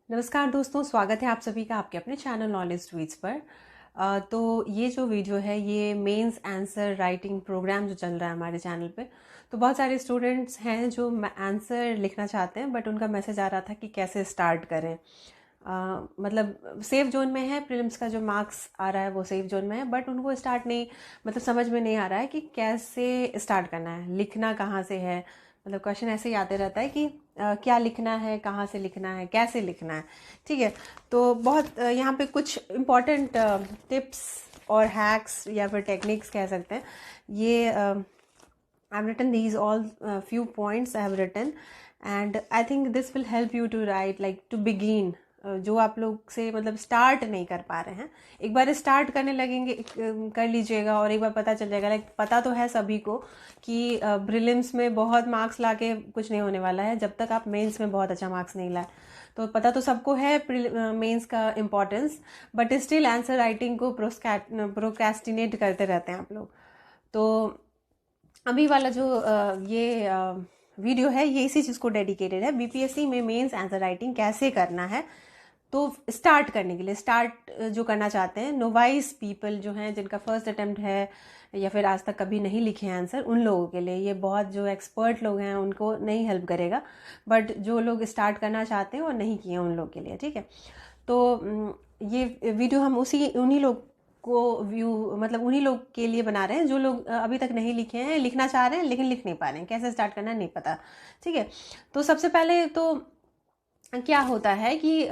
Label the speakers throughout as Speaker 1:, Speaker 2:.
Speaker 1: नमस्कार दोस्तों, स्वागत है आप सभी का आपके अपने चैनल नॉलेज ट्वीट्स पर। तो ये जो वीडियो है ये मेंस आंसर राइटिंग प्रोग्राम जो चल रहा है हमारे चैनल पे। तो बहुत सारे स्टूडेंट्स हैं जो आंसर लिखना चाहते हैं, बट उनका मैसेज आ रहा था कि कैसे स्टार्ट करें। मतलब सेफ जोन में है, प्रीलिम्स का जो मार्क्स आ रहा है वो सेफ जोन में है, बट उनको स्टार्ट नहीं, मतलब समझ में नहीं आ रहा है कि कैसे स्टार्ट करना है, लिखना कहाँ से है। मतलब क्वेश्चन ऐसे ही आते रहता है कि क्या लिखना है, कहाँ से लिखना है, कैसे लिखना है। ठीक है, तो बहुत यहाँ पे कुछ इम्पॉर्टेंट टिप्स और हैक्स या फिर टेक्निक्स कह सकते हैं। ये I've written these all few points I have written, and I think this will help you to write, like to begin. जो आप लोग से मतलब स्टार्ट नहीं कर पा रहे हैं, एक बार स्टार्ट करने लगेंगे कर लीजिएगा और एक बार पता चल जाएगा। लाइक पता तो है सभी को कि प्रीलिम्स में बहुत मार्क्स लाके कुछ नहीं होने वाला है जब तक आप मेंस में बहुत अच्छा मार्क्स नहीं लाए। तो पता तो सबको है मेंस का importance, but still answer writing को प्रोक्रेस्टिनेट करते रहते हैं आप लोग। तो अभी वाला जो ये वीडियो है ये इसी चीज़ को डेडिकेटेड है, बीपीएससी में मेंस आंसर राइटिंग कैसे करना है। तो स्टार्ट करने के लिए, स्टार्ट जो करना चाहते हैं, नोवाइस पीपल जो हैं जिनका फर्स्ट अटेम्प्ट है या फिर आज तक कभी नहीं लिखे हैं आंसर, उन लोगों के लिए ये बहुत, जो एक्सपर्ट लोग हैं उनको नहीं हेल्प करेगा, बट जो लोग स्टार्ट करना चाहते हैं और नहीं किए उन लोग के लिए। ठीक है, तो ये वीडियो हम उन्हीं लोग को मतलब उन्हीं लोग के लिए बना रहे हैं जो लोग अभी तक नहीं लिखे हैं, लिखना चाह रहे हैं लेकिन लिख नहीं पा रहे हैं, कैसे स्टार्ट करना है नहीं पता। ठीक है, तो सबसे पहले तो क्या होता है कि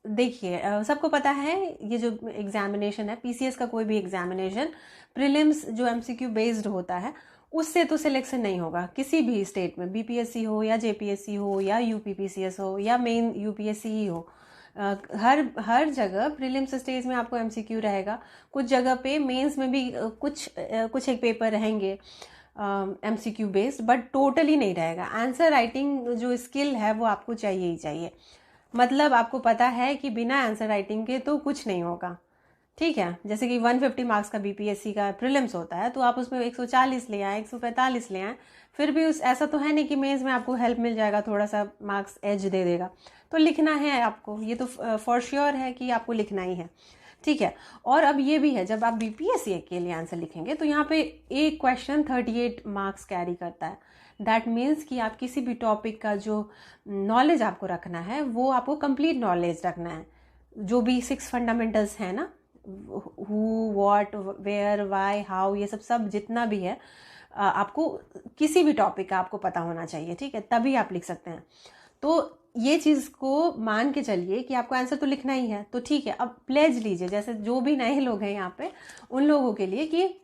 Speaker 1: देखिए, सबको पता है ये जो एग्जामिनेशन है, पीसीएस का कोई भी एग्जामिनेशन, प्रीलिम्स जो एमसीक्यू बेस्ड होता है उससे तो सिलेक्शन नहीं होगा किसी भी स्टेट में, बीपीएससी हो या जेपीएससी हो या यूपीपीसीएस हो या मेन यूपीएससी ही हो। हर जगह प्रीलिम्स स्टेज में आपको एमसीक्यू रहेगा, कुछ जगह पे मेंस में भी कुछ एक पेपर रहेंगे एमसीक्यू बेस्ड, बट टोटली नहीं रहेगा। आंसर राइटिंग जो स्किल है वो आपको चाहिए ही चाहिए। मतलब आपको पता है कि बिना आंसर राइटिंग के तो कुछ नहीं होगा। ठीक है, जैसे कि 150 मार्क्स का बीपीएससी का प्रीलिम्स होता है, तो आप उसमें 140 ले आए, 145 ले आए, फिर भी उस ऐसा तो है नहीं कि मेंस में आपको हेल्प मिल जाएगा, थोड़ा सा मार्क्स एज दे देगा। तो लिखना है आपको, ये तो फॉर श्योर है कि आपको लिखना ही है। ठीक है, और अब ये भी है, जब आप बीपीएससी के लिए आंसर लिखेंगे तो यहाँ पे एक क्वेश्चन 38 मार्क्स कैरी करता है। दैट मीन्स कि आप किसी भी टॉपिक का जो नॉलेज आपको रखना है वो आपको कंप्लीट नॉलेज रखना है। जो भी 6 फंडामेंटल्स हैं ना, who, what, where, why, how, ये सब जितना भी है, आपको किसी भी टॉपिक का आपको पता होना चाहिए। ठीक है, तभी आप लिख सकते हैं। तो ये चीज़ को मान के चलिए कि आपको आंसर तो लिखना ही है, तो ठीक है, अब प्लेज लीजिए, जैसे जो भी नए लोग हैं यहाँ पे उन लोगों के लिए, कि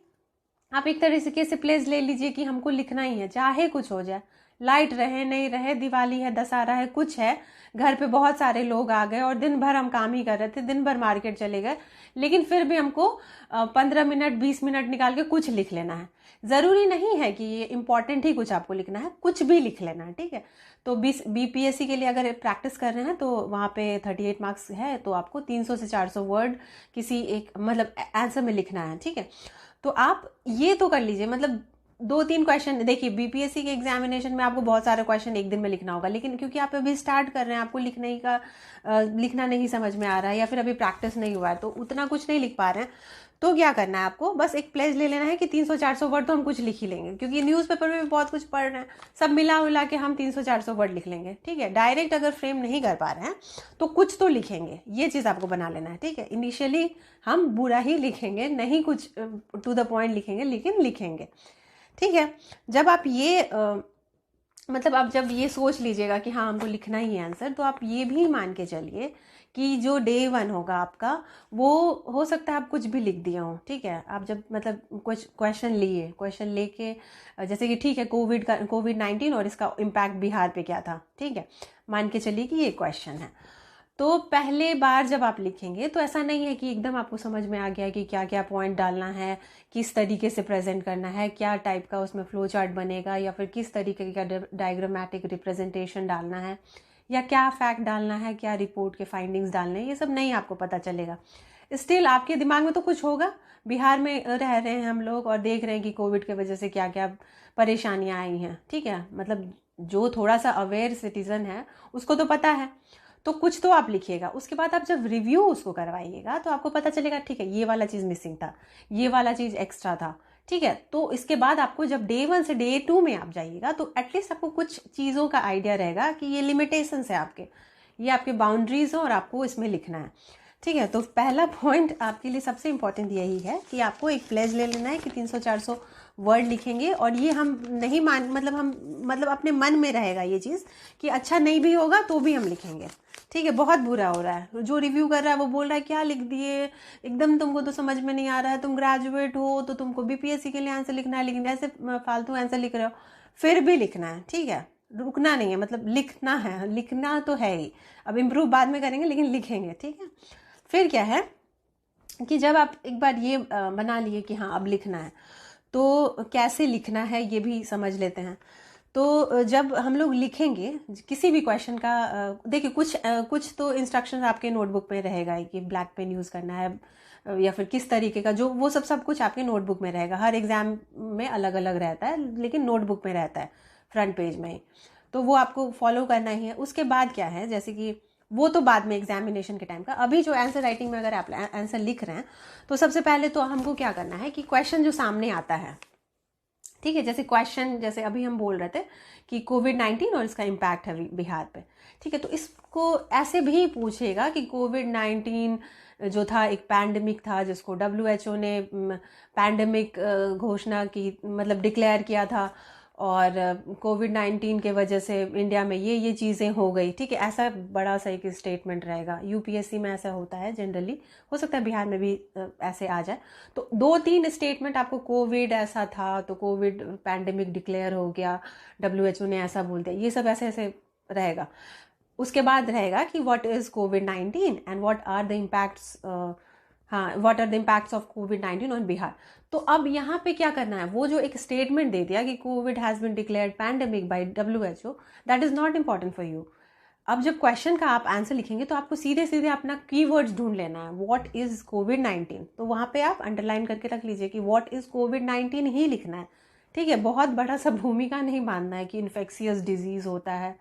Speaker 1: आप एक तरीके से प्लेज ले लीजिए कि हमको लिखना ही है, चाहे कुछ हो जाए, लाइट रहे नहीं रहे, दिवाली है, दशहरा है, कुछ है, घर पे बहुत सारे लोग आ गए और दिन भर हम काम ही कर रहे थे, दिन भर मार्केट चले गए, लेकिन फिर भी हमको 15 मिनट 20 मिनट निकाल के कुछ लिख लेना है। ज़रूरी नहीं है कि ये इंपॉर्टेंट ही कुछ आपको लिखना है, कुछ भी लिख लेना है। ठीक है, तो बीपीएससी के लिए अगर प्रैक्टिस कर रहे हैं तो वहाँ पे 38 मार्क्स है, तो आपको 300 से 400 वर्ड किसी एक मतलब आंसर में लिखना है। ठीक है, तो आप ये तो कर लीजिए, मतलब 2-3 क्वेश्चन। देखिए, बीपीएससी के एग्जामिनेशन में आपको बहुत सारे क्वेश्चन एक दिन में लिखना होगा, लेकिन क्योंकि आप अभी स्टार्ट कर रहे हैं, आपको लिखना नहीं समझ में आ रहा है या फिर अभी प्रैक्टिस नहीं हुआ है, तो उतना कुछ नहीं लिख पा रहे हैं, तो क्या करना है आपको, बस एक प्लेज ले लेना है कि 300-400 वर्ड तो हम कुछ लिख ही लेंगे, क्योंकि न्यूज़पेपर में भी बहुत कुछ पढ़ रहे हैं, सब मिला उला के हम 300-400 वर्ड लिख लेंगे। ठीक है, डायरेक्ट अगर फ्रेम नहीं कर पा रहे हैं तो कुछ तो लिखेंगे, ये चीज़ आपको बना लेना है। ठीक है, इनिशियली हम बुरा ही लिखेंगे, नहीं कुछ टू द पॉइंट लिखेंगे, लेकिन लिखेंगे। ठीक है, जब आप ये मतलब आप जब ये सोच लीजिएगा कि हाँ हमको लिखना ही है आंसर, तो आप ये भी मान के चलिए कि जो डे 1 होगा आपका, वो हो सकता है आप कुछ भी लिख दिए हों। ठीक है, आप जब मतलब कुछ क्वेश्चन लेके, जैसे कि ठीक है, कोविड-19 और इसका इम्पैक्ट बिहार पे क्या था, ठीक है, मान के चलिए कि ये क्वेश्चन है। तो पहले बार जब आप लिखेंगे तो ऐसा नहीं है कि एकदम आपको समझ में आ गया कि क्या क्या पॉइंट डालना है, किस तरीके से प्रेजेंट करना है, क्या टाइप का उसमें फ्लो चार्ट बनेगा, या फिर किस तरीके का डायग्रामेटिक रिप्रेजेंटेशन डालना है, या क्या फैक्ट डालना है, क्या रिपोर्ट के फाइंडिंग्स डालने हैं, ये सब नहीं आपको पता चलेगा। स्टिल आपके दिमाग में तो कुछ होगा, बिहार में रह रहे हैं हम लोग और देख रहे हैं कि कोविड की वजह से क्या क्या परेशानियां आई हैं। ठीक है, मतलब जो थोड़ा सा अवेयर सिटीजन है उसको तो पता है। तो कुछ तो आप लिखिएगा। उसके बाद आप जब रिव्यू उसको करवाइएगा तो आपको पता चलेगा ठीक है ये वाला चीज़ मिसिंग था, ये वाला चीज़ एक्स्ट्रा था, ठीक है। तो इसके बाद आपको जब डे 1 से डे 2 में आप जाइएगा तो एटलीस्ट आपको कुछ चीज़ों का आइडिया रहेगा कि ये लिमिटेशंस है आपके, ये आपके बाउंड्रीज हैं और आपको इसमें लिखना है, ठीक है। तो पहला पॉइंट आपके लिए सबसे इंपॉर्टेंट यही है कि आपको एक प्लेज ले लेना है कि 300-400 वर्ड लिखेंगे। और ये हम नहीं मतलब अपने मन में रहेगा ये चीज़ कि अच्छा नहीं भी होगा तो भी हम लिखेंगे, ठीक है। बहुत बुरा हो रहा है, जो रिव्यू कर रहा है वो बोल रहा है क्या लिख दिए, एकदम तुमको तो समझ में नहीं आ रहा है, तुम ग्रेजुएट हो तो तुमको बीपीएससी के लिए आंसर लिखना है, लेकिन ऐसे फालतू आंसर लिख रहे हो। फिर भी लिखना है, ठीक है, रुकना नहीं है, मतलब लिखना है, लिखना तो है ही। अब इम्प्रूव बाद में करेंगे लेकिन लिखेंगे, ठीक है। फिर क्या है कि जब आप एक बार ये बना लिए कि हाँ अब लिखना है तो कैसे लिखना है ये भी समझ लेते हैं। तो जब हम लोग लिखेंगे किसी भी क्वेश्चन का, देखिए कुछ तो इंस्ट्रक्शंस आपके नोटबुक में रहेगा ही कि ब्लैक पेन यूज़ करना है या फिर किस तरीके का, जो वो सब कुछ आपके नोटबुक में रहेगा। हर एग्जाम में अलग अलग रहता है लेकिन नोटबुक में रहता है फ्रंट पेज में ही, तो वो आपको फॉलो करना ही है। उसके बाद क्या है, जैसे कि वो तो बाद में एग्जामिनेशन के टाइम का, अभी जो आंसर राइटिंग में अगर आप आंसर लिख रहे हैं तो सबसे पहले तो हमको क्या करना है कि क्वेश्चन जो सामने आता है, ठीक है, जैसे क्वेश्चन जैसे अभी हम बोल रहे थे कि कोविड-19 और इसका इम्पैक्ट है बिहार पे, ठीक है। तो इसको ऐसे भी पूछेगा कि कोविड-19 जो था एक पैंडेमिक था जिसको WHO ने पैंडेमिक घोषणा की, मतलब डिक्लेयर किया था, और कोविड-19 के वजह से इंडिया में ये चीज़ें हो गई, ठीक है। ऐसा बड़ा सा एक स्टेटमेंट रहेगा। यूपीएससी में ऐसा होता है जनरली, हो सकता है बिहार में भी ऐसे आ जाए। तो 2-3 स्टेटमेंट आपको, कोविड ऐसा था तो कोविड पैंडेमिक डिक्लेयर हो गया, WHO ने ऐसा बोल दिया, ये सब ऐसे ऐसे रहेगा। उसके बाद रहेगा कि व्हाट इज़ कोविड-19 and what are the impacts, what are the impacts of कोविड-19 ऑन बिहार। तो अब यहाँ पे क्या करना है, वो जो एक स्टेटमेंट दे दिया कि COVID has been declared pandemic by WHO, that is not important for you. अब जब क्वेश्चन का आप आंसर लिखेंगे तो आपको सीधे सीधे अपना कीवर्ड्स ढूंढ लेना है, व्हाट इज़ कोविड-19, तो वहाँ पे आप अंडरलाइन करके रख लीजिए कि व्हाट इज़ कोविड-19 ही लिखना है, ठीक है। बहुत बड़ा सा भूमिका नहीं मानना है कि इन्फेक्शियस डिजीज़ होता है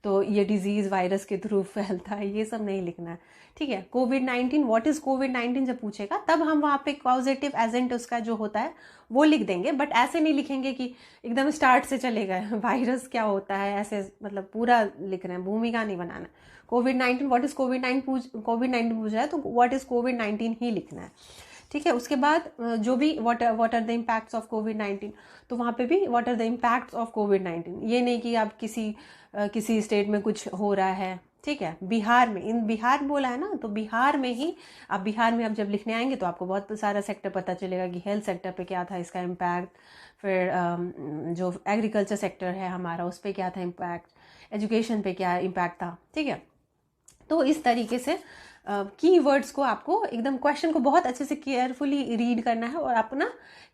Speaker 1: तो ये डिजीज़ वायरस के थ्रू फैलता है, ये सब नहीं लिखना है, ठीक है। कोविड-19, व्हाट इज़ कोविड-19 जब पूछेगा तब हम वहाँ पे कॉजेटिव एजेंट उसका जो होता है वो लिख देंगे, बट ऐसे नहीं लिखेंगे कि एकदम स्टार्ट से चले गए वायरस क्या होता है, ऐसे मतलब पूरा लिख रहे हैं, भूमिका नहीं बनाना। कोविड-19, व्हाट इज़ कोविड-19 पूछ रहा है तो व्हाट इज़ कोविड-19 ही लिखना है, ठीक है। उसके बाद जो भी what are the impacts of कोविड-19, तो वहाँ पे भी what are the impacts of कोविड-19, ये नहीं कि आप किसी स्टेट में कुछ हो रहा है, ठीक है। बिहार में, इन बिहार बोला है ना, तो बिहार में ही आप बिहार में अब जब लिखने आएंगे तो आपको बहुत सारा सेक्टर पता चलेगा कि हेल्थ सेक्टर पे क्या था इसका इम्पैक्ट, फिर जो एग्रीकल्चर सेक्टर है हमारा उस पर क्या था इम्पैक्ट, एजुकेशन पे क्या इम्पैक्ट था, ठीक है। तो इस तरीके से कीवर्ड्स को आपको एकदम क्वेश्चन को बहुत अच्छे से केयरफुली रीड करना है और अपना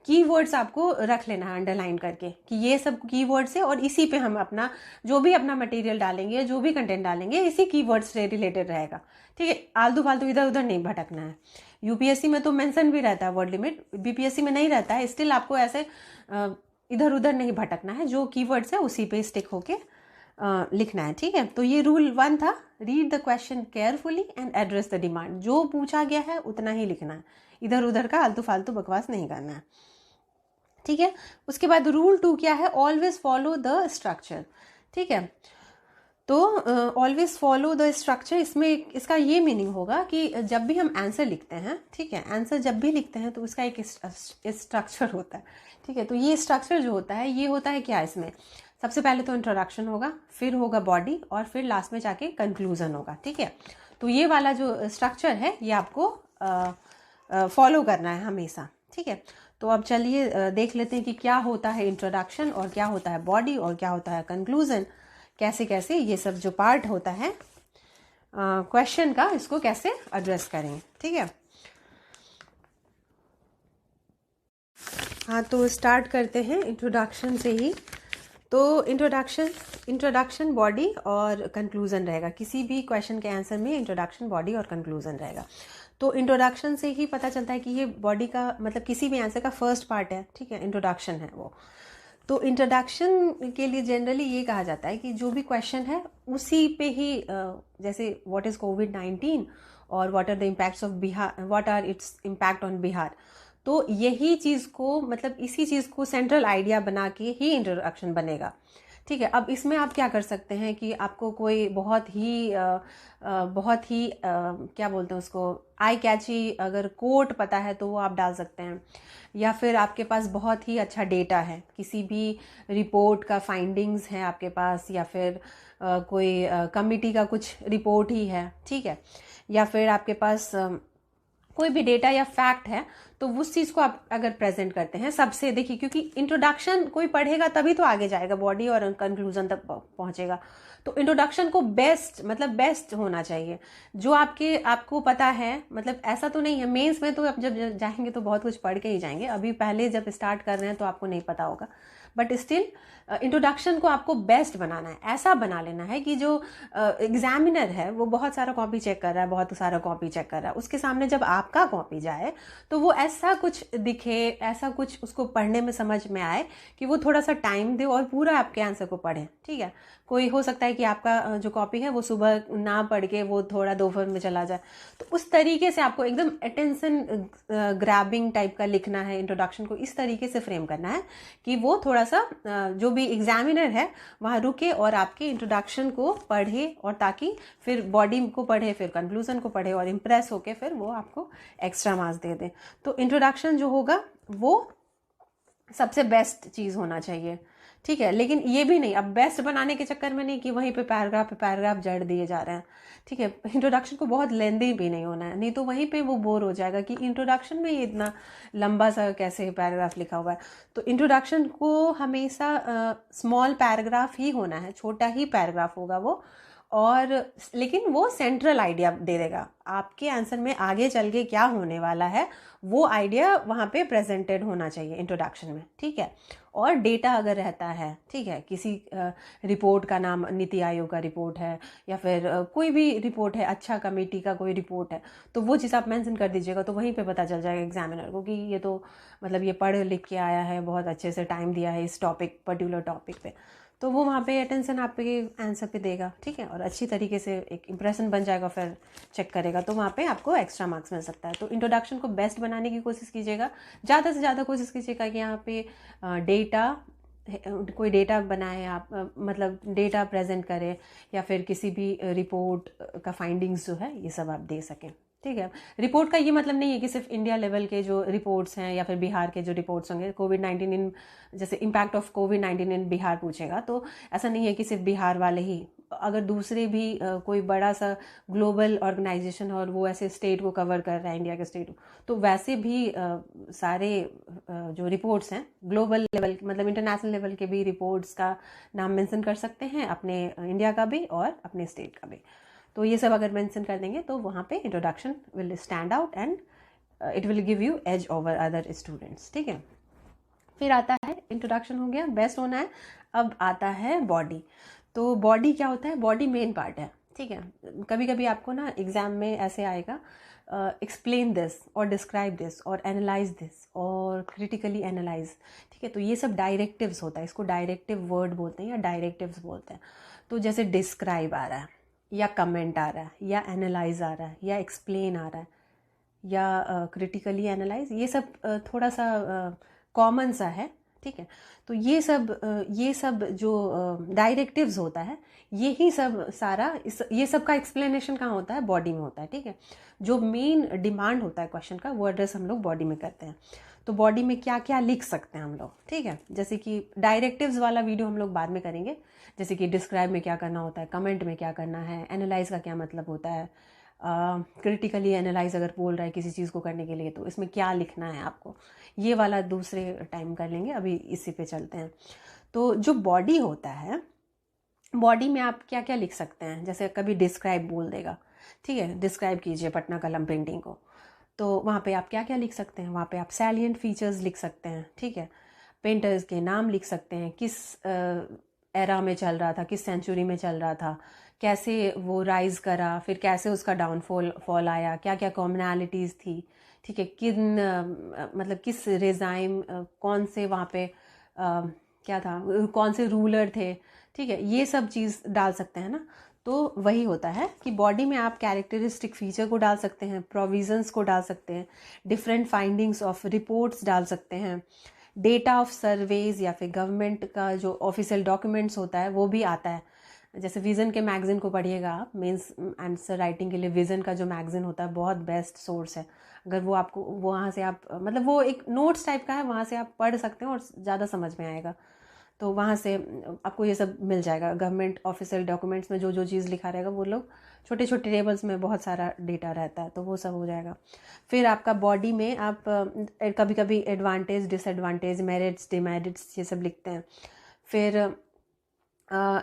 Speaker 1: कीवर्ड्स आपको रख लेना है अंडरलाइन करके कि ये सब कीवर्ड्स है और इसी पे हम अपना जो भी अपना मटेरियल डालेंगे, जो भी कंटेंट डालेंगे, इसी कीवर्ड्स से रिलेटेड रहेगा, ठीक है। आलतू फालतू इधर उधर नहीं भटकना है। यूपीएससी में तो मेंशन भी रहता है वर्ड लिमिट, बीपीएससी में नहीं रहता है, स्टिल आपको ऐसे इधर उधर नहीं भटकना है, जो कीवर्ड्स है उसी पे स्टिक होके लिखना है, ठीक है। तो ये रूल 1 था, read the question carefully and address the demand, जो पूछा गया है उतना ही लिखना है, इधर उधर का आलतू फालतू बकवास नहीं करना है, ठीक है। उसके बाद रूल 2 क्या है, ऑलवेज फॉलो द स्ट्रक्चर, ठीक है। तो ऑलवेज फॉलो द स्ट्रक्चर, इसमें इसका ये मीनिंग होगा कि जब भी हम आंसर लिखते हैं, ठीक है, आंसर जब भी लिखते हैं तो उसका एक स्ट्रक्चर होता है, ठीक है। तो ये स्ट्रक्चर जो होता है ये होता है क्या, इसमें सबसे पहले तो इंट्रोडक्शन होगा, फिर होगा बॉडी और फिर लास्ट में जाके कंक्लूजन होगा, ठीक है। तो ये वाला जो स्ट्रक्चर है ये आपको फॉलो करना है हमेशा, ठीक है। तो अब चलिए देख लेते हैं कि क्या होता है इंट्रोडक्शन और क्या होता है बॉडी और क्या होता है कंक्लूजन, कैसे कैसे ये सब जो पार्ट होता है क्वेश्चन का, इसको कैसे एड्रेस करेंगे, ठीक है। हाँ, तो स्टार्ट करते हैं इंट्रोडक्शन से ही। तो इंट्रोडक्शन बॉडी और कंक्लूजन रहेगा, किसी भी क्वेश्चन के आंसर में इंट्रोडक्शन बॉडी और कंक्लूजन रहेगा। तो इंट्रोडक्शन से ही पता चलता है कि ये बॉडी का मतलब किसी भी आंसर का फर्स्ट पार्ट है, ठीक है, इंट्रोडक्शन है वो। तो इंट्रोडक्शन के लिए जनरली ये कहा जाता है कि जो भी क्वेश्चन है उसी पे ही जैसे व्हाट इज़ कोविड-19 और what are the impacts of Bihar, what are its impact on Bihar, तो यही चीज़ को मतलब इसी चीज़ को सेंट्रल आइडिया बना के ही इंट्रोडक्शन बनेगा। ठीक है, अब इसमें आप क्या कर सकते हैं कि आपको कोई बहुत ही क्या बोलते हैं उसको, आई कैची अगर कोट पता है तो वो आप डाल सकते हैं, या फिर आपके पास बहुत ही अच्छा डेटा है, किसी भी रिपोर्ट का फाइंडिंग्स है आपके पास, या फिर कोई कमिटी का कुछ रिपोर्ट ही है, ठीक है, या फिर आपके पास कोई भी डेटा या फैक्ट है, तो उस चीज़ को आप अगर प्रेजेंट करते हैं सबसे, देखिए क्योंकि इंट्रोडक्शन कोई पढ़ेगा तभी तो आगे जाएगा, बॉडी और कंक्लूजन तक पहुंचेगा। तो इंट्रोडक्शन को बेस्ट मतलब बेस्ट होना चाहिए, जो आपको पता है। मतलब ऐसा तो नहीं है मेंस में तो आप जब जाएंगे तो बहुत कुछ पढ़ के ही जाएंगे, अभी पहले जब स्टार्ट कर रहे हैं तो आपको नहीं पता होगा, बट स्टिल इंट्रोडक्शन को आपको बेस्ट बनाना है, ऐसा बना लेना है कि जो एग्जामिनर है वो बहुत सारा कॉपी चेक कर रहा है, बहुत सारा कॉपी चेक कर रहा है, उसके सामने जब आपका कॉपी जाए तो वो ऐसा कुछ दिखे, ऐसा कुछ उसको पढ़ने में समझ में आए कि वो थोड़ा सा टाइम दे और पूरा आपके आंसर को पढ़े। ठीक है, कोई हो सकता है कि आपका जो कॉपी है वो सुबह ना पढ़ के वो थोड़ा दोपहर में चला जाए, तो उस तरीके से आपको एकदम अटेंशन ग्रैबिंग टाइप का लिखना है, इंट्रोडक्शन को इस तरीके से फ्रेम करना है कि वो थोड़ा सा जो भी एग्जामिनर है वहाँ रुके और आपके इंट्रोडक्शन को पढ़े, और ताकि फिर बॉडी को पढ़े, फिर कंक्लूजन को पढ़े और इम्प्रेस होके फिर वो आपको एक्स्ट्रा मार्क्स दे दे। तो इंट्रोडक्शन जो होगा वो सबसे बेस्ट चीज़ होना चाहिए। ठीक है, लेकिन ये भी नहीं, अब बेस्ट बनाने के चक्कर में नहीं कि वहीं पे पैराग्राफ जड़ दिए जा रहे हैं। ठीक है, इंट्रोडक्शन को बहुत लेंदी भी नहीं होना है, नहीं तो वहीं पे वो बोर हो जाएगा कि इंट्रोडक्शन में ये इतना लंबा सा कैसे पैराग्राफ लिखा हुआ है। तो इंट्रोडक्शन को हमेशा स्मॉल पैराग्राफ ही होना है, छोटा ही पैराग्राफ होगा वो, और लेकिन वो सेंट्रल आइडिया दे देगा आपके आंसर में, आगे चल के क्या होने वाला है वो आइडिया वहाँ पे प्रेजेंटेड होना चाहिए इंट्रोडक्शन में। ठीक है, और डेटा अगर रहता है, ठीक है, किसी रिपोर्ट का नाम नीति आयोग का रिपोर्ट है, या फिर कोई भी रिपोर्ट है, अच्छा कमेटी का कोई रिपोर्ट है, तो वो चीज़ आप मेंशन कर दीजिएगा, तो वहीं पे पता चल जाएगा एग्जामिनर को कि ये तो मतलब ये पढ़ लिख के आया है, बहुत अच्छे से टाइम दिया है इस टॉपिक पर्टिकुलर टॉपिक पे, तो वो वहाँ पे अटेंशन आपके आंसर पे देगा। ठीक है, और अच्छी तरीके से एक इंप्रेशन बन जाएगा, फिर चेक करेगा, तो वहाँ पे आपको एक्स्ट्रा मार्क्स मिल सकता है। तो इंट्रोडक्शन को बेस्ट बनाने की कोशिश कीजिएगा, ज़्यादा से ज़्यादा कोशिश कीजिएगा कि यहाँ पे डेटा, कोई डेटा बनाए आप, मतलब डेटा प्रेजेंट करें, या फिर किसी भी रिपोर्ट का फाइंडिंग्स जो है ये सब आप दे सकें। ठीक है, रिपोर्ट का ये मतलब नहीं है कि सिर्फ इंडिया लेवल के जो रिपोर्ट्स हैं या फिर बिहार के जो रिपोर्ट्स होंगे, कोविड-19 इन, जैसे इम्पैक्ट ऑफ कोविड-19 इन बिहार पूछेगा, तो ऐसा नहीं है कि सिर्फ बिहार वाले ही, अगर दूसरे भी कोई बड़ा सा ग्लोबल ऑर्गेनाइजेशन और वो ऐसे स्टेट को कवर कर रहा है, इंडिया के स्टेट को, तो वैसे भी सारे जो रिपोर्ट्स हैं ग्लोबल लेवल मतलब इंटरनेशनल लेवल के भी रिपोर्ट्स का नाम मेंशन कर सकते हैं, अपने इंडिया का भी और अपने स्टेट का भी। तो ये सब अगर मेंशन कर देंगे तो वहाँ पे introduction will stand out and it will give you edge over other students. ठीक है, फिर आता है, इंट्रोडक्शन हो गया, बेस्ट होना है, अब आता है बॉडी। तो बॉडी क्या होता है, बॉडी मेन पार्ट है। ठीक है, कभी कभी आपको ना एग्जाम में ऐसे आएगा, एक्सप्लेन दिस और डिस्क्राइब दिस और एनालाइज दिस और क्रिटिकली एनालाइज। ठीक है, तो ये सब डायरेक्टिव्स होता है, इसको डायरेक्टिव वर्ड बोलते हैं या डायरेक्टिव्स बोलते हैं। तो जैसे डिस्क्राइब आ रहा है, या कमेंट आ रहा है, या एनालाइज आ रहा है, या एक्सप्लेन आ रहा है, या क्रिटिकली एनालाइज, ये सब थोड़ा सा कॉमन सा है। ठीक है, तो ये सब जो डायरेक्टिव्स होता है, यही सब सारा ये सब का एक्सप्लेनेशन कहाँ होता है, बॉडी में होता है। ठीक है, जो मेन डिमांड होता है क्वेश्चन का वो एड्रेस हम लोग बॉडी में करते हैं। तो बॉडी में क्या क्या लिख सकते हैं हम लोग, ठीक है, जैसे कि डायरेक्टिव्स वाला वीडियो हम लोग बाद में करेंगे, जैसे कि डिस्क्राइब में क्या करना होता है, कमेंट में क्या करना है, एनालाइज का क्या मतलब होता है, क्रिटिकली एनालाइज अगर बोल रहा है किसी चीज़ को करने के लिए तो इसमें क्या लिखना है आपको, ये वाला दूसरे टाइम कर लेंगे, अभी इसी पे चलते हैं। तो जो बॉडी होता है, बॉडी में आप क्या क्या लिख सकते हैं, जैसे कभी डिस्क्राइब बोल देगा, ठीक है, डिस्क्राइब कीजिए पटना कलम पेंटिंग को, तो वहाँ पे आप क्या क्या लिख सकते हैं, वहाँ पे आप सैलिएंट फीचर्स लिख सकते हैं। ठीक है, पेंटर्स के नाम लिख सकते हैं, किस एरा में चल रहा था, किस सेंचुरी में चल रहा था, कैसे वो राइज करा, फिर कैसे उसका डाउनफॉल आया, क्या क्या कॉमनैलिटीज़ थी। ठीक है, मतलब किस रेजाइम, कौन से वहाँ पे क्या था, कौन से रूलर थे, ठीक है, ये सब चीज़ डाल सकते हैं ना। तो वही होता है कि बॉडी में आप कैरेक्टरिस्टिक फीचर को डाल सकते हैं, प्रोविजंस को डाल सकते हैं, डिफरेंट फाइंडिंग्स ऑफ रिपोर्ट्स डाल सकते हैं, डेटा ऑफ सर्वेज या फिर गवर्नमेंट का जो ऑफिशियल डॉक्यूमेंट्स होता है वो भी आता है। जैसे विज़न के मैगज़ीन को पढ़िएगा आप, मेंस आंसर राइटिंग के लिए विज़न का जो मैगज़ीन होता है बहुत बेस्ट सोर्स है। अगर वो आपको वहाँ से आप मतलब वो एक नोट्स टाइप का है, वहाँ से आप पढ़ सकते हैं और ज़्यादा समझ में आएगा। तो वहाँ से आपको ये सब मिल जाएगा। गवर्नमेंट ऑफिशियल डॉक्यूमेंट्स में जो जो चीज़ लिखा रहेगा वो लोग छोटे छोटे टेबल्स में बहुत सारा डेटा रहता है, तो वो सब हो जाएगा। फिर आपका बॉडी में आप कभी कभी एडवांटेज, डिसएडवांटेज, मेरिट्स, डिमेरिट्स ये सब लिखते हैं। फिर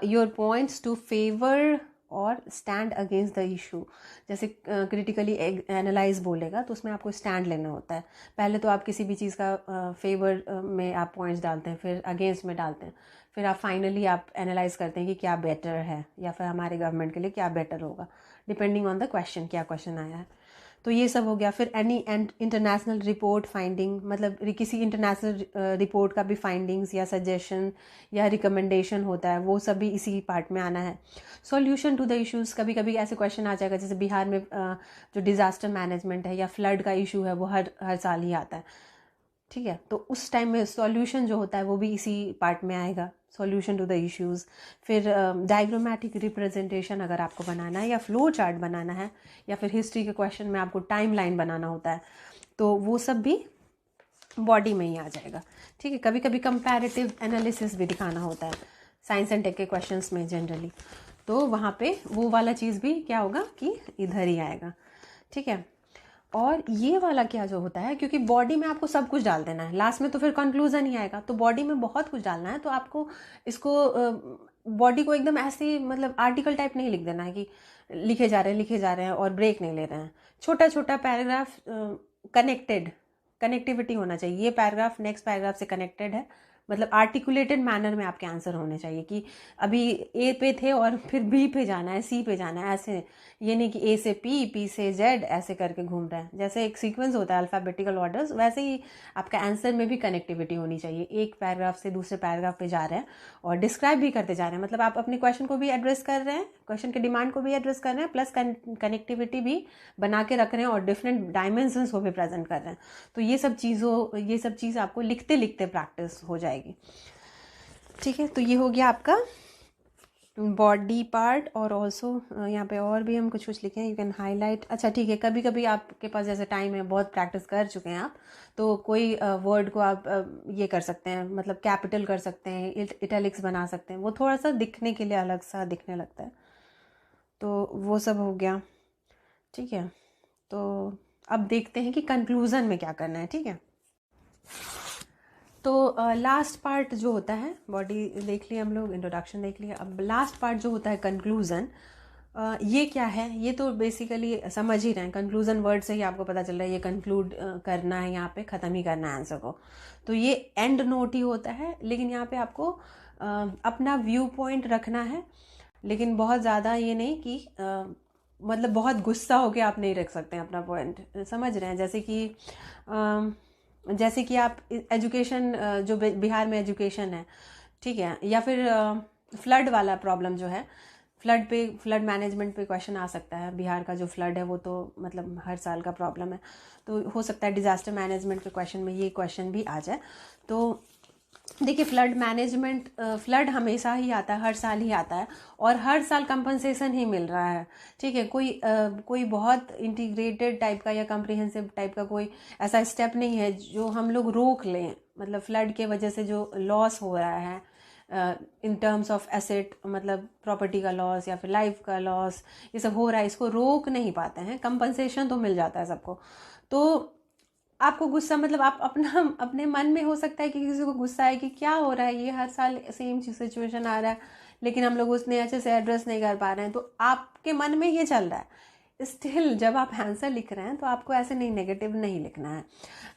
Speaker 1: योर पॉइंट्स टू फेवर और स्टैंड अगेंस्ट द इशू, जैसे क्रिटिकली एनालाइज बोलेगा तो उसमें आपको स्टैंड लेना होता है। पहले तो आप किसी भी चीज़ का फेवर में आप पॉइंट्स डालते हैं, फिर अगेंस्ट में डालते हैं, फिर आप फाइनली आप एनालाइज करते हैं कि क्या बेटर है या फिर हमारे गवर्नमेंट के लिए क्या बेटर होगा, डिपेंडिंग ऑन द क्वेश्चन, क्या क्वेश्चन आया है। तो ये सब हो गया। फिर एनी इंटरनेशनल रिपोर्ट फाइंडिंग, मतलब किसी इंटरनेशनल रिपोर्ट का भी फाइंडिंग्स या सजेशन या रिकमेंडेशन होता है, वो सब भी इसी पार्ट में आना है। सॉल्यूशन टू द इश्यूज़, कभी कभी ऐसे क्वेश्चन आ जाएगा जैसे बिहार में जो डिज़ास्टर मैनेजमेंट है या फ्लड का इशू है वो हर साल ही आता है, ठीक है, तो उस टाइम में सॉल्यूशन जो होता है वो भी इसी पार्ट में आएगा, सॉल्यूशन टू द इश्यूज़। फिर डायग्रामेटिक रिप्रेजेंटेशन अगर आपको बनाना है या फ्लो चार्ट बनाना है या फिर हिस्ट्री के क्वेश्चन में आपको टाइम लाइन बनाना होता है तो वो सब भी बॉडी में ही आ जाएगा, ठीक है। कभी कभी कंपैरेटिव एनालिसिस भी दिखाना होता है साइंस एंड टेक के क्वेश्चंस में जनरली, तो वहाँ पे वो वाला चीज़ भी क्या होगा कि इधर ही आएगा, ठीक है। और ये वाला क्या जो होता है, क्योंकि बॉडी में आपको सब कुछ डाल देना है, लास्ट में तो फिर कंक्लूजन ही आएगा, तो बॉडी में बहुत कुछ डालना है, तो आपको इसको बॉडी को एकदम ऐसे मतलब आर्टिकल टाइप नहीं लिख देना है कि लिखे जा रहे हैं और ब्रेक नहीं ले रहे हैं। छोटा छोटा पैराग्राफ, कनेक्टिविटी होना चाहिए, ये पैराग्राफ नेक्स्ट पैराग्राफ से कनेक्टेड है, मतलब आर्टिकुलेटेड मैनर में आपके आंसर होने चाहिए कि अभी ए पे थे और फिर बी पे जाना है, सी पे जाना है, ऐसे ये नहीं कि ए से पी, पी से जेड ऐसे करके घूम रहे हैं। जैसे एक सीक्वेंस होता है अल्फ़ाबेटिकल ऑर्डर्स, वैसे ही आपका आंसर में भी कनेक्टिविटी होनी चाहिए, एक पैराग्राफ से दूसरे पैराग्राफ पे जा रहे हैं और डिस्क्राइब भी करते जा रहे हैं, मतलब आप अपने क्वेश्चन को भी एड्रेस कर रहे हैं, क्वेश्चन के डिमांड को भी एड्रेस कर रहे हैं, प्लस कनेक्टिविटी भी बना के रख रहे हैं और डिफरेंट डायमेंशंस को भी प्रेजेंट कर रहे हैं। तो ये सब चीज़ आपको लिखते लिखते प्रैक्टिस हो जाएगी, ठीक है। तो ये हो गया आपका बॉडी पार्ट। और ऑल्सो यहाँ पे और भी हम कुछ लिखे हैं, यू कैन हाईलाइट। अच्छा ठीक है, कभी कभी आपके पास जैसे टाइम है, बहुत प्रैक्टिस कर चुके हैं आप, तो कोई वर्ड को आप ये कर सकते हैं, मतलब कैपिटल कर सकते हैं, इटैलिक्स बना सकते हैं, वो थोड़ा सा दिखने के लिए अलग सा दिखने लगता है, तो वो सब हो गया, ठीक है। तो अब देखते हैं कि कंक्लूज़न में क्या करना है, ठीक है। तो लास्ट पार्ट जो होता है, बॉडी देख लिया हम लोग, इंट्रोडक्शन देख लिया, अब लास्ट पार्ट जो होता है कंक्लूज़न, ये क्या है, ये तो बेसिकली समझ ही रहे हैं, कंक्लूज़न वर्ड से ही आपको पता चल रहा है ये कंक्लूड करना है, यहाँ पे ख़त्म ही करना है आंसर को, तो ये एंड नोट ही होता है। लेकिन यहाँ पे आपको अपना व्यू पॉइंट रखना है, लेकिन बहुत ज़्यादा ये नहीं कि मतलब बहुत गुस्सा होके आप नहीं रख सकते हैं अपना पॉइंट, समझ रहे हैं। जैसे कि आप एजुकेशन, जो बिहार में एजुकेशन है, ठीक है, या फिर फ्लड वाला प्रॉब्लम जो है, फ्लड मैनेजमेंट पे क्वेश्चन आ सकता है। बिहार का जो फ्लड है वो तो मतलब हर साल का प्रॉब्लम है, तो हो सकता है डिज़ास्टर मैनेजमेंट के क्वेश्चन में ये क्वेश्चन भी आ जाए। तो देखिए, फ्लड हमेशा ही आता है, हर साल ही आता है, और हर साल कंपनसेशन ही मिल रहा है, ठीक है। कोई बहुत इंटीग्रेटेड टाइप का या कम्प्रिहेंसिव टाइप का कोई ऐसा स्टेप नहीं है जो हम लोग रोक लें, मतलब फ्लड के वजह से जो लॉस हो रहा है इन टर्म्स ऑफ एसेट, मतलब प्रॉपर्टी का लॉस या फिर लाइफ का लॉस, ये सब हो रहा है, इसको रोक नहीं पाते हैं। कंपनसेशन तो मिल जाता है सबको, तो आपको गुस्सा, मतलब आप अपने मन में हो सकता है कि किसी को गुस्सा है कि क्या हो रहा है, ये हर साल सेम सिचुएशन आ रहा है, लेकिन हम लोग उसने अच्छे से एड्रेस नहीं कर पा रहे हैं, तो आपके मन में ये चल रहा है। स्टिल जब आप आंसर लिख रहे हैं तो आपको ऐसे नहीं, नेगेटिव नहीं लिखना है,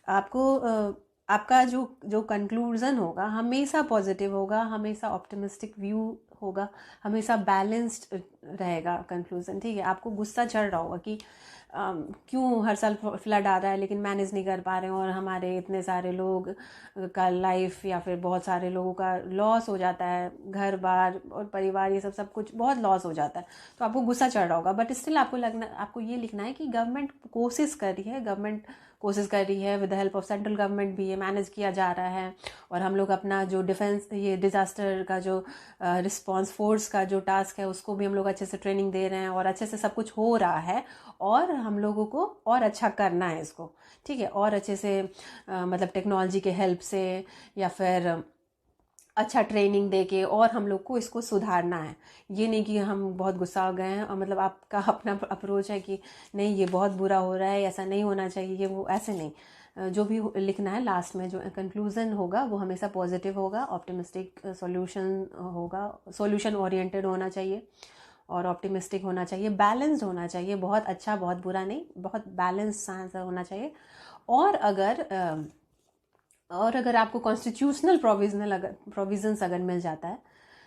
Speaker 1: आपको आपका जो कंक्लूजन होगा हमेशा पॉजिटिव होगा, हमेशा ऑप्टिमिस्टिक व्यू होगा, हमेशा बैलेंस्ड रहेगा कंक्लूज़न, ठीक है। आपको गुस्सा चढ़ रहा होगा कि क्यों हर साल फ्लड आ रहा है लेकिन मैनेज नहीं कर पा रहे हैं, और हमारे इतने सारे लोग का लाइफ या फिर बहुत सारे लोगों का लॉस हो जाता है, घर बार और परिवार, ये सब कुछ बहुत लॉस हो जाता है। तो आपको गुस्सा चढ़ रहा होगा, बट स्टिल आपको ये लिखना है कि गवर्नमेंट कोशिश कर रही है, गवर्नमेंट कोशिश कर रही है, with the help of central government भी ये मैनेज किया जा रहा है। और हम लोग अपना जो डिफेंस, ये डिज़ास्टर का जो रिस्पांस फोर्स का जो टास्क है उसको भी हम लोग अच्छे से ट्रेनिंग दे रहे हैं, और अच्छे से सब कुछ हो रहा है, और हम लोगों को और अच्छा करना है इसको, ठीक है। और अच्छे से मतलब टेक्नोलॉजी के हेल्प से या फिर अच्छा ट्रेनिंग दे के और हम लोग को इसको सुधारना है। ये नहीं कि हम बहुत गुस्सा हो गए हैं और मतलब आपका अपना अप्रोच है कि नहीं ये बहुत बुरा हो रहा है, ऐसा नहीं होना चाहिए, वो ऐसे नहीं। जो भी लिखना है लास्ट में जो कंक्लूज़न होगा वो हमेशा पॉजिटिव होगा, ऑप्टिमिस्टिक सॉल्यूशन होगा, सॉल्यूशन ओरिएंटेड होना चाहिए और ऑप्टिमिस्टिक होना चाहिए, बैलेंस्ड होना चाहिए, बहुत अच्छा बहुत बुरा नहीं, बहुत बैलेंस आंसर होना चाहिए। और अगर आपको कॉन्स्टिट्यूशनल प्रोविजंस अगर मिल जाता है,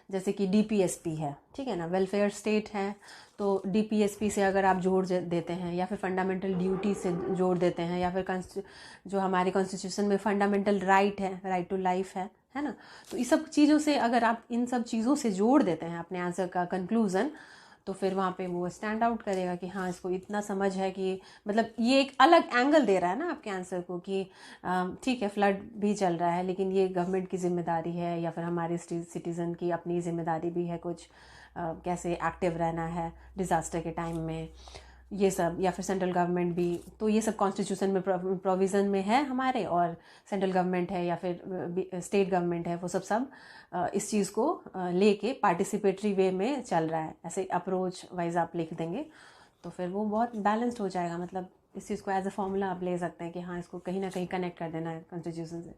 Speaker 1: जैसे कि डीपीएसपी है, ठीक है ना, वेलफेयर स्टेट है, तो डीपीएसपी से अगर आप जोड़ देते हैं या फिर फंडामेंटल ड्यूटी से जोड़ देते हैं, या फिर जो हमारे कॉन्स्टिट्यूशन में फंडामेंटल राइट है, राइट टू लाइफ है ना, तो इस सब चीज़ों से अगर आप इन सब चीज़ों से जोड़ देते हैं अपने आंसर का कंक्लूज़न, तो फिर वहाँ पे वो स्टैंड आउट करेगा कि हाँ इसको इतना समझ है कि मतलब ये एक अलग एंगल दे रहा है ना आपके आंसर को कि ठीक है फ्लड भी चल रहा है लेकिन ये गवर्नमेंट की जिम्मेदारी है, या फिर हमारे सिटीज़न की अपनी जिम्मेदारी भी है कुछ, कैसे एक्टिव रहना है डिज़ास्टर के टाइम में, ये सब, या फिर सेंट्रल गवर्नमेंट भी, तो ये सब कॉन्स्टिट्यूशन में प्रोविज़न में है हमारे, और सेंट्रल गवर्नमेंट है या फिर स्टेट गवर्नमेंट है, वो सब इस चीज़ को लेके पार्टिसिपेटरी वे में चल रहा है, ऐसे अप्रोच वाइज आप लिख देंगे तो फिर वो बहुत बैलेंस्ड हो जाएगा। मतलब इस चीज़ को एज अ फॉर्मूला आप ले सकते हैं कि हाँ इसको कहीं ना कहीं कनेक्ट कर देना है कॉन्स्टिट्यूशन से,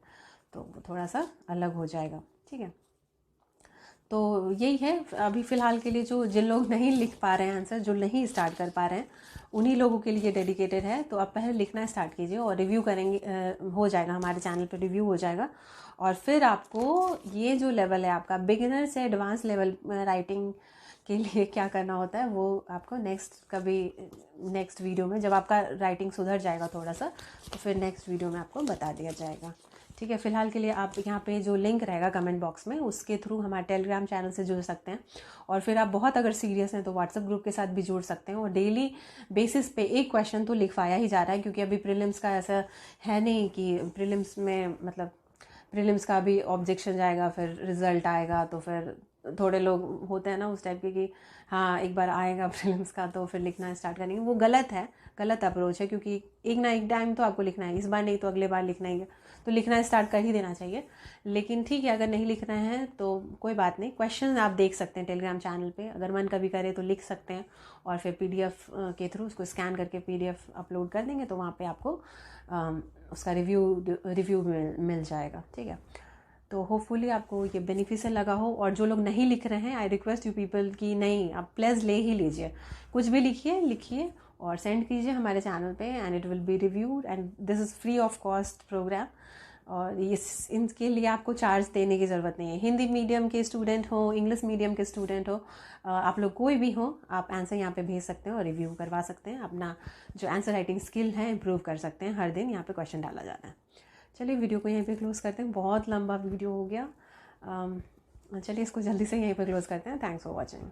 Speaker 1: तो वो थोड़ा सा अलग हो जाएगा, ठीक है। तो यही है अभी फ़िलहाल के लिए, जो जिन लोग नहीं लिख पा रहे हैं आंसर, जो नहीं स्टार्ट कर पा रहे हैं, उन्हीं लोगों के लिए डेडिकेटेड है। तो आप पहले लिखना स्टार्ट कीजिए और रिव्यू करेंगे, हो जाएगा हमारे चैनल पे रिव्यू हो जाएगा, और फिर आपको ये जो लेवल है आपका बिगिनर से एडवांस लेवल राइटिंग के लिए क्या करना होता है वो आपको नेक्स्ट वीडियो में, जब आपका राइटिंग सुधर जाएगा थोड़ा सा, तो फिर नेक्स्ट वीडियो में आपको बता दिया जाएगा, ठीक है। फिलहाल के लिए आप यहाँ पे जो लिंक रहेगा कमेंट बॉक्स में, उसके थ्रू हमारे टेलीग्राम चैनल से जुड़ सकते हैं, और फिर आप बहुत अगर सीरियस हैं तो व्हाट्सएप ग्रुप के साथ भी जुड़ सकते हैं। और डेली बेसिस पे एक क्वेश्चन तो लिखवाया ही जा रहा है, क्योंकि अभी प्रीलिम्स का ऐसा है नहीं कि प्रीलिम्स में मतलब प्रीलिम्स का भी ऑब्जेक्शन जाएगा, फिर रिजल्ट आएगा, तो फिर थोड़े लोग होते हैं ना उस टाइप के कि हाँ एक बार आएगा प्रीलिम्स का तो फिर लिखना स्टार्ट करेंगे, वो गलत है, गलत अप्रोच है, क्योंकि एक ना एक टाइम तो आपको लिखना है, इस बार नहीं तो अगले बार लिखना ही है, तो लिखना स्टार्ट कर ही देना चाहिए। लेकिन ठीक है अगर नहीं लिख रहे हैं तो कोई बात नहीं, क्वेश्चन आप देख सकते हैं टेलीग्राम चैनल पे, अगर मन कभी करे तो लिख सकते हैं, और फिर पीडीएफ के थ्रू उसको स्कैन करके पीडीएफ अपलोड कर देंगे, तो वहाँ पे आपको उसका रिव्यू मिल जाएगा, ठीक है। तो होपफुली आपको ये बेनिफिशियल लगा हो। और जो लोग नहीं लिख रहे हैं, आई रिक्वेस्ट यू पीपल कि नहीं आप प्लीज़ ले ही लीजिए, कुछ भी लिखिए और सेंड कीजिए हमारे चैनल पे, and it will be reviewed, and this is free of cost programme, और इनके लिए आपको चार्ज देने की ज़रूरत नहीं है। हिंदी मीडियम के स्टूडेंट हो, इंग्लिश मीडियम के स्टूडेंट हो, आप लोग कोई भी हो, आप आंसर यहाँ पे भेज सकते हैं और रिव्यू करवा सकते हैं, अपना जो आंसर राइटिंग स्किल है इम्प्रूव कर सकते हैं। हर दिन यहाँ पे क्वेश्चन डाला जाता है। चलिए वीडियो को यहीं पे क्लोज़ करते हैं, बहुत लंबा वीडियो हो गया, चलिए इसको जल्दी से यहीं पे क्लोज़ करते हैं। Thanks for watching.